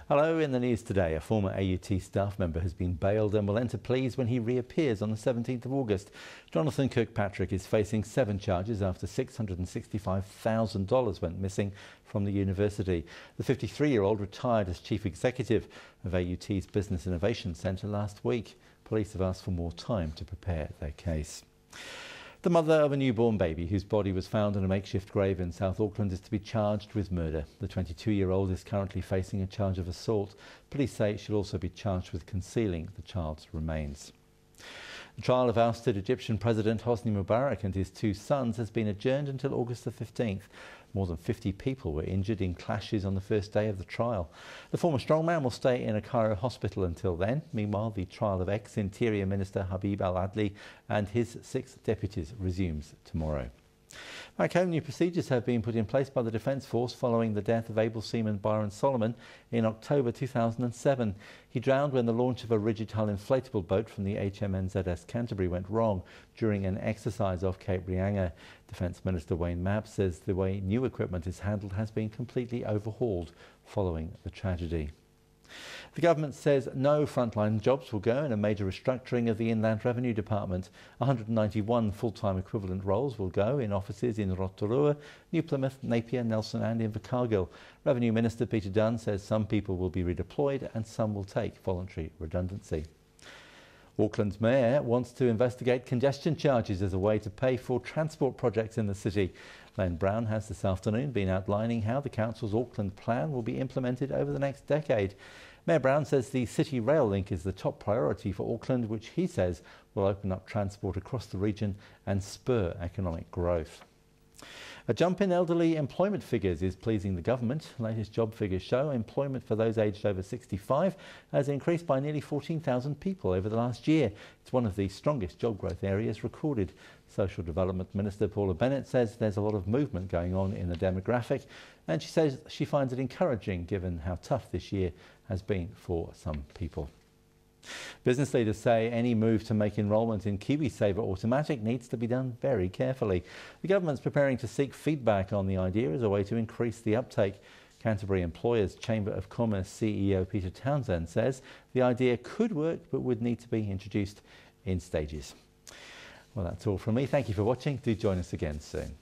Hello, in the news today, a former AUT staff member has been bailed and will enter pleas when he reappears on the 17th of August. Jonathan Kirkpatrick is facing 7 charges after $665,000 went missing from the university. The 53-year-old retired as chief executive of AUT's Business Innovation Centre last week. Police have asked for more time to prepare their case. The mother of a newborn baby whose body was found in a makeshift grave in South Auckland is to be charged with murder. The 22-year-old is currently facing a charge of assault. Police say she'll also be charged with concealing the child's remains. The trial of ousted Egyptian President Hosni Mubaraks and his 2 sons has been adjourned until August the 15th. More than 50 people were injured in clashes on the first day of the trial. The former strongman will stay in a Cairo hospital until then. Meanwhile, the trial of ex-Interior Minister Habib Allan Lee and his 6 deputies resumes tomorrow. Back home, new procedures have been put in place by the Defence Force following the death of able seaman Byron Solomons in October 2007. He drowned when the launch of a rigid hull inflatable boat from the HMNZS Canterbury went wrong during an exercise off Cape Reinga. Defence Minister Wayne Mabb says the way new equipment is handled has been completely overhauled following the tragedy. The government says no frontline jobs will go in a major restructuring of the Inland Revenue Department. 191 full-time equivalent roles will go in offices in Rotorua, New Plymouth, Napier, Nelson and Invercargill. Revenue Minister Peter Dunn says some people will be redeployed and some will take voluntary redundancy. Auckland's mayor wants to investigate congestion charges as a way to pay for transport projects in the city. Len Brown has this afternoon been outlining how the council's Auckland plan will be implemented over the next decade. Mayor Brown says the City Rail link is the top priority for Auckland, which he says will open up transport across the region and spur economic growth. A jump in elderly employment figures is pleasing the government. Latest job figures show employment for those aged over 65 has increased by nearly 14,000 people over the last year. It's one of the strongest job growth areas recorded. Social Development Minister Paula Bennett says there's a lot of movement going on in the demographic, and she says she finds it encouraging given how tough this year has been for some people. Business leaders say any move to make enrolment in KiwiSaver automatic needs to be done very carefully. The government's preparing to seek feedback on the idea as a way to increase the uptake. Canterbury Employers Chamber of Commerce CEO Peter Townsend says the idea could work but would need to be introduced in stages. Well, that's all from me. Thank you for watching. Do join us again soon.